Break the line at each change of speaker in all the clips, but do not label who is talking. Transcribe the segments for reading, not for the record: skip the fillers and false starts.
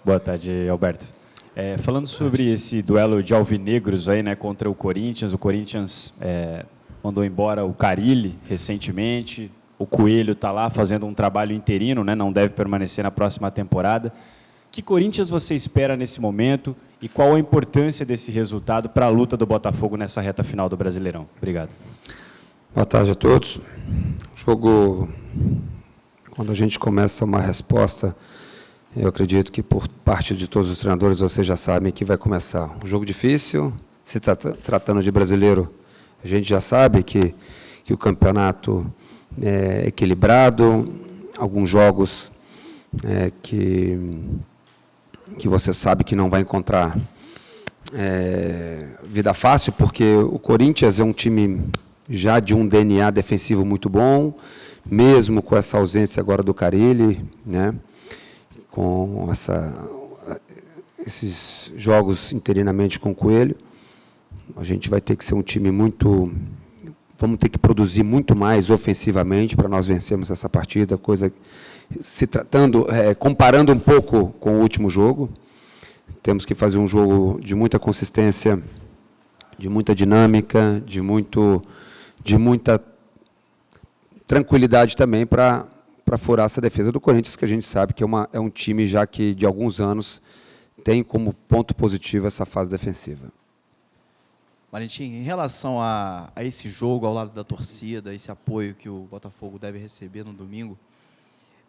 Boa tarde, Alberto. Falando sobre esse duelo de alvinegros aí, né, contra o Corinthians mandou embora o Carille recentemente, o Coelho está lá fazendo um trabalho interino, né, não deve permanecer na próxima temporada. Que Corinthians você espera nesse momento e qual a importância desse resultado para a luta do Botafogo nessa reta final do Brasileirão? Obrigado.
Boa tarde a todos. Jogo, quando a gente começa uma resposta, eu acredito que por parte de todos os treinadores vocês já sabem que vai começar um jogo difícil. Se tratando de brasileiro, a gente já sabe que o campeonato é equilibrado, alguns jogos que você sabe que não vai encontrar vida fácil, porque o Corinthians é um time já de um DNA defensivo muito bom, mesmo com essa ausência agora do Carille, né? Com esses jogos interinamente com o Coelho, a gente vai ter que ser um time vamos ter que produzir muito mais ofensivamente para nós vencermos essa partida, comparando um pouco com o último jogo, temos que fazer um jogo de muita consistência, de muita dinâmica, de muita tranquilidade também para furar essa defesa do Corinthians, que a gente sabe que é um time já que de alguns anos tem como ponto positivo essa fase defensiva.
Valentim, em relação a esse jogo, ao lado da torcida, esse apoio que o Botafogo deve receber no domingo,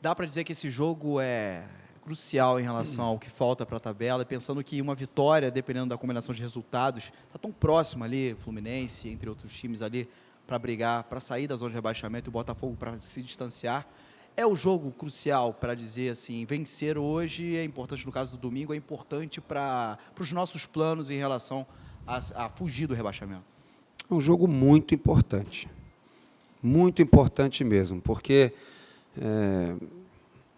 dá para dizer que esse jogo é crucial em relação ao que falta para a tabela, pensando que uma vitória, dependendo da combinação de resultados, está tão próximo ali, Fluminense, entre outros times ali, para brigar, para sair da zona de rebaixamento, o Botafogo para se distanciar. É o jogo crucial para dizer assim, vencer hoje é importante, no caso do domingo, é importante para os nossos planos em relação a fugir do rebaixamento?
É um jogo muito importante mesmo, porque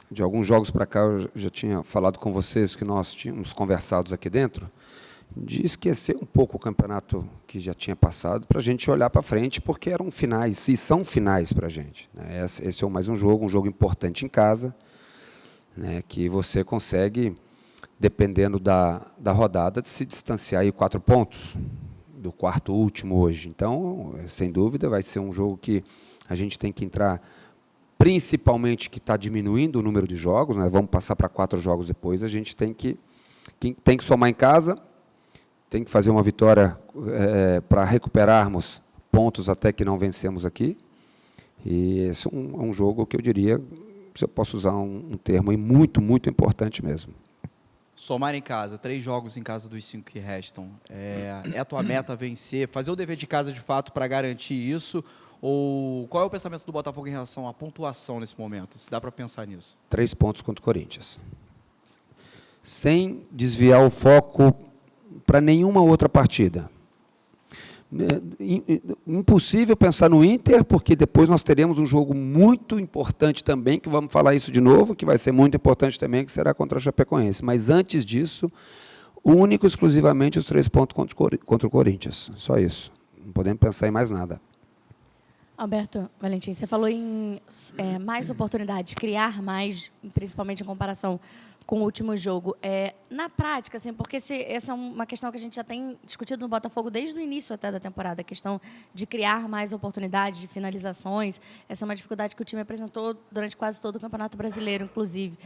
de alguns jogos para cá eu já tinha falado com vocês que nós tínhamos conversados aqui dentro, de esquecer um pouco o campeonato que já tinha passado para a gente olhar para frente, porque eram finais, e são finais para a gente, né? Esse é mais um jogo importante em casa, né, que você consegue, dependendo da rodada, de se distanciar aí 4 pontos do quarto último hoje. Então, sem dúvida, vai ser um jogo que a gente tem que entrar, principalmente que está diminuindo o número de jogos, né? Vamos passar para 4 jogos depois, a gente tem que somar em casa, tem que fazer uma vitória para recuperarmos pontos até que não vencemos aqui. E esse é um jogo que eu diria, se eu posso usar um termo, aí, muito, muito importante mesmo.
Somar em casa, 3 jogos em casa dos 5 que restam. É a tua meta vencer, fazer o dever de casa de fato para garantir isso? Ou qual é o pensamento do Botafogo em relação à pontuação nesse momento? Se dá para pensar nisso.
3 pontos contra o Corinthians. Sem desviar o foco para nenhuma outra partida. Impossível pensar no Inter, porque depois nós teremos um jogo muito importante também, que vamos falar isso de novo, que vai ser muito importante também, que será contra a Chapecoense. Mas antes disso, único e exclusivamente os 3 pontos contra o Corinthians. Só isso. Não podemos pensar em mais nada.
Alberto, Valentim, você falou em mais oportunidades, criar mais, principalmente em comparação com o último jogo. Na prática, assim, porque essa é uma questão que a gente já tem discutido no Botafogo desde o início até da temporada, a questão de criar mais oportunidades de finalizações. Essa é uma dificuldade que o time apresentou durante quase todo o Campeonato Brasileiro, inclusive.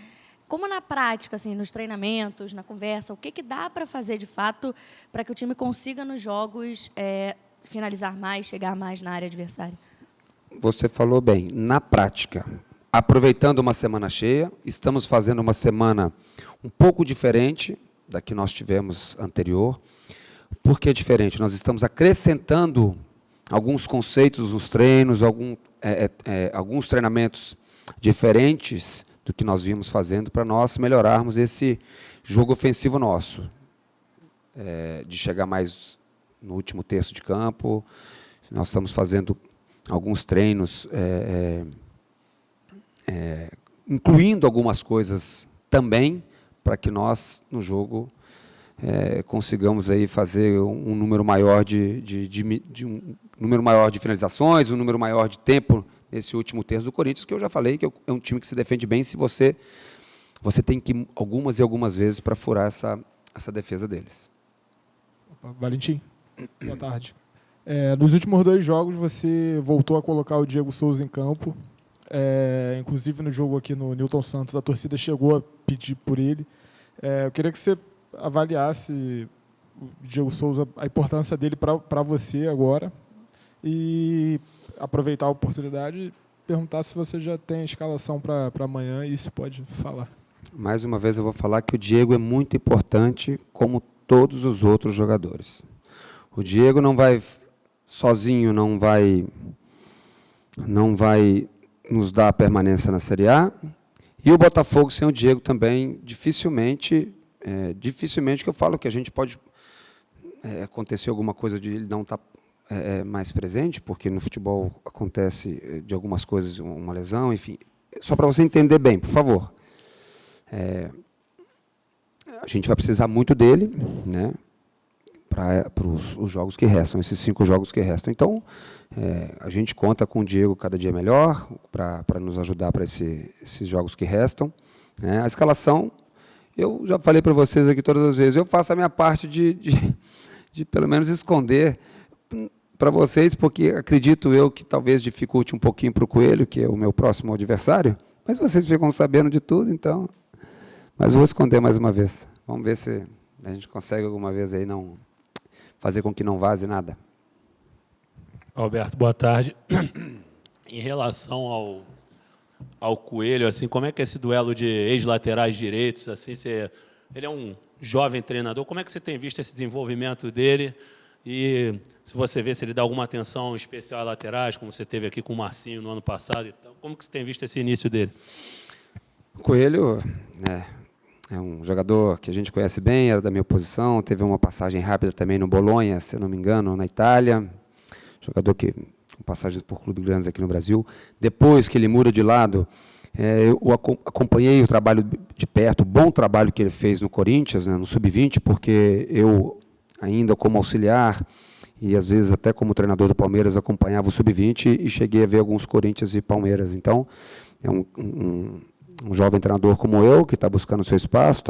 Como na prática, assim, nos treinamentos, na conversa, o que dá para fazer, de fato, para que o time consiga, nos jogos, finalizar mais, chegar mais na área adversária?
Você falou bem, na prática, aproveitando uma semana cheia, estamos fazendo uma semana um pouco diferente da que nós tivemos anterior. Por que diferente? Nós estamos acrescentando alguns conceitos nos treinos, alguns treinamentos diferentes do que nós vimos fazendo para nós melhorarmos esse jogo ofensivo nosso, de chegar mais no último terço de campo. Nós estamos fazendo alguns treinos, incluindo algumas coisas também, para que nós, no jogo, consigamos aí fazer um número maior um número maior de finalizações, um número maior de tempo nesse último terço do Corinthians, que eu já falei que é um time que se defende bem se você você tem que ir algumas e algumas vezes para furar essa defesa deles.
Opa, Valentim, boa tarde. Nos últimos 2 jogos, você voltou a colocar o Diego Souza em campo. Inclusive, no jogo aqui no Newton Santos, a torcida chegou a pedir por ele. Eu queria que você avaliasse o Diego Souza, a importância dele para você agora, e aproveitar a oportunidade e perguntar se você já tem a escalação para amanhã e se pode falar.
Mais uma vez eu vou falar que o Diego é muito importante, como todos os outros jogadores. O Diego não vai sozinho, não vai nos dar a permanência na Série A. E o Botafogo sem o Diego também, dificilmente que eu falo que a gente pode acontecer alguma coisa de ele não estar mais presente, porque no futebol acontece de algumas coisas uma lesão, enfim. Só para você entender bem, por favor. A gente vai precisar muito dele, né, para os jogos que restam, esses 5 jogos que restam. Então, a gente conta com o Diego cada dia melhor para nos ajudar para esses jogos que restam. A escalação, eu já falei para vocês aqui todas as vezes, eu faço a minha parte de pelo menos esconder para vocês, porque acredito eu que talvez dificulte um pouquinho para o Coelho, que é o meu próximo adversário, mas vocês ficam sabendo de tudo, então... Mas vou esconder mais uma vez. Vamos ver se a gente consegue alguma vez aí não fazer com que não vaze nada.
Alberto, boa tarde. Em relação ao Coelho, assim, como é que é esse duelo de ex-laterais direitos, assim, ele é um jovem treinador, como é que você tem visto esse desenvolvimento dele? E se você vê se ele dá alguma atenção especial a laterais, como você teve aqui com o Marcinho no ano passado, então, como que você tem visto esse início dele?
O Coelho é um jogador que a gente conhece bem, era da minha posição, teve uma passagem rápida também no Bolonha, se eu não me engano, na Itália. Jogador que com passagens por clubes grandes aqui no Brasil. Depois que ele muda de lado, eu acompanhei o trabalho de perto, o bom trabalho que ele fez no Corinthians, né, no Sub-20, porque eu, ainda como auxiliar, e às vezes até como treinador do Palmeiras, acompanhava o Sub-20 e cheguei a ver alguns Corinthians e Palmeiras. Então, é um jovem treinador como eu, que está buscando o seu espaço,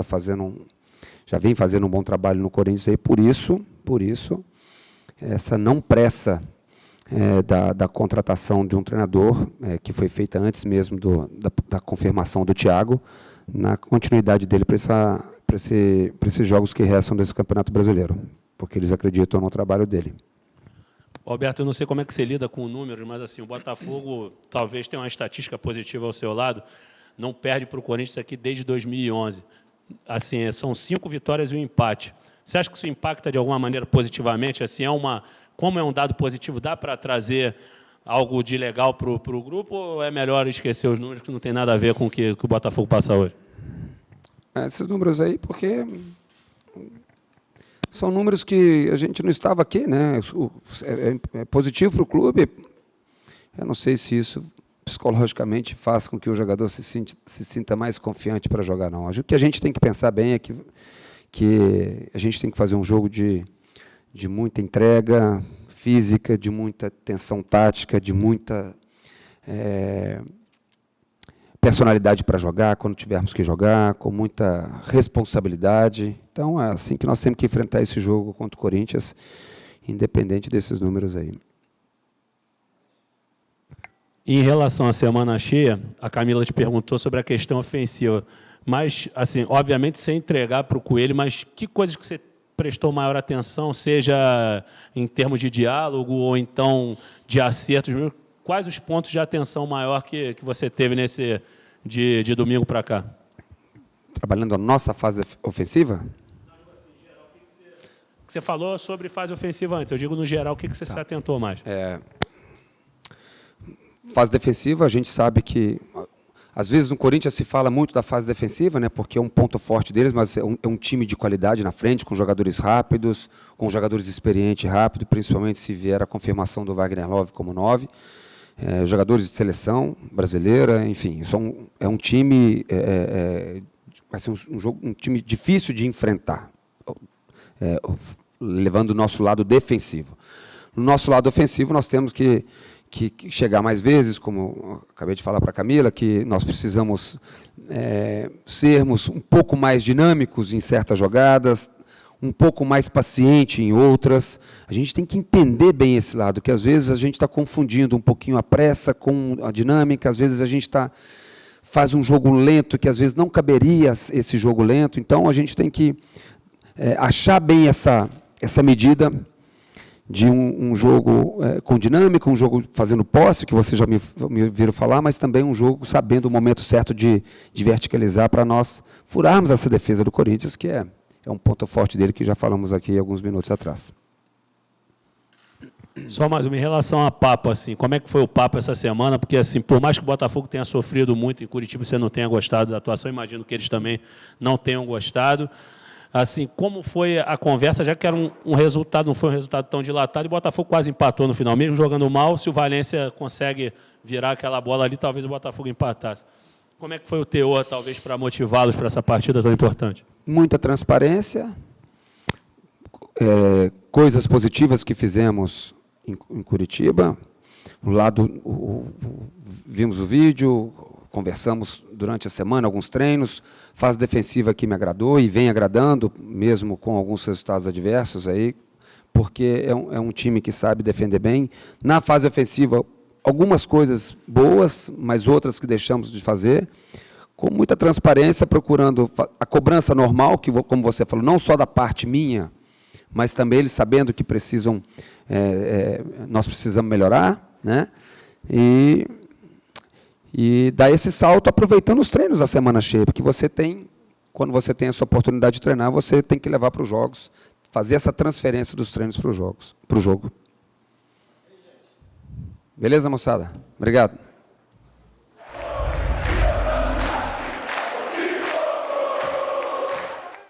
já vem fazendo um bom trabalho no Corinthians, aí, por isso, essa não pressa da contratação de um treinador, que foi feita antes mesmo da confirmação do Thiago, na continuidade dele para esses jogos que restam desse Campeonato Brasileiro, porque eles acreditam no trabalho dele.
Alberto, eu não sei como é que você lida com números, mas assim, o Botafogo talvez tenha uma estatística positiva ao seu lado, não perde para o Corinthians aqui desde 2011. Assim, são 5 vitórias e um empate. Você acha que isso impacta de alguma maneira positivamente? Assim, como é um dado positivo, dá para trazer algo de legal para o grupo, ou é melhor esquecer os números que não tem nada a ver com o que o Botafogo passa hoje?
Esses números aí, porque são números que a gente não estava aqui, né? É positivo para o clube. Eu não sei se isso psicologicamente faz com que o jogador se sinta mais confiante para jogar, não. Acho que o que a gente tem que pensar bem é que a gente tem que fazer um jogo de muita entrega física, de muita tensão tática, de muita personalidade para jogar, quando tivermos que jogar, com muita responsabilidade. Então, é assim que nós temos que enfrentar esse jogo contra o Corinthians, independente desses números aí.
Em relação à semana cheia, a Camila te perguntou sobre a questão ofensiva. Mas, assim, obviamente, sem entregar para o Coelho, mas que coisas que você prestou maior atenção, seja em termos de diálogo ou então de acertos? Quais os pontos de atenção maior que você teve nesse de domingo para cá?
Trabalhando a nossa fase ofensiva?
Você falou sobre fase ofensiva antes. Eu digo, no geral, o que você se atentou mais?
Fase defensiva, a gente sabe que, às vezes, no Corinthians se fala muito da fase defensiva, né, porque é um ponto forte deles, mas é um time de qualidade na frente, com jogadores rápidos, com jogadores experientes e rápidos, principalmente se vier a confirmação do Wagner Love como 9. Jogadores de seleção brasileira, enfim, é um time, vai ser um time difícil de enfrentar, levando o nosso lado defensivo. No nosso lado ofensivo, nós temos que que chegar mais vezes, como eu acabei de falar para a Camila, que nós precisamos sermos um pouco mais dinâmicos em certas jogadas, um pouco mais paciente em outras. A gente tem que entender bem esse lado, que às vezes a gente está confundindo um pouquinho a pressa com a dinâmica, às vezes a gente faz um jogo lento, que às vezes não caberia esse jogo lento. Então, a gente tem que achar bem essa medida de um jogo com dinâmica, um jogo fazendo posse, que vocês já me viram falar, mas também um jogo sabendo o momento certo de verticalizar para nós furarmos essa defesa do Corinthians, que é um ponto forte dele, que já falamos aqui alguns minutos atrás.
Só mais uma, em relação a Papo, assim, como é que foi o Papo essa semana? Porque, assim, por mais que o Botafogo tenha sofrido muito em Curitiba, você não tenha gostado da atuação, imagino que eles também não tenham gostado. Assim, como foi a conversa, já que era um resultado, não foi um resultado tão dilatado, e o Botafogo quase empatou no final, mesmo jogando mal, se o Valência consegue virar aquela bola ali, talvez o Botafogo empatasse. Como é que foi o teor, talvez, para motivá-los para essa partida tão importante? Muita transparência,
coisas positivas que fizemos em Curitiba. Vimos o vídeo, conversamos durante a semana, alguns treinos, fase defensiva que me agradou e vem agradando, mesmo com alguns resultados adversos, aí, porque é um time que sabe defender bem. Na fase ofensiva, algumas coisas boas, mas outras que deixamos de fazer, com muita transparência, procurando a cobrança normal, que, como você falou, não só da parte minha, mas também eles sabendo que nós precisamos melhorar, né? E dar esse salto aproveitando os treinos da semana cheia, porque quando você tem essa oportunidade de treinar, você tem que levar para os jogos, fazer essa transferência dos treinos para o jogo. Beleza, moçada? Obrigado.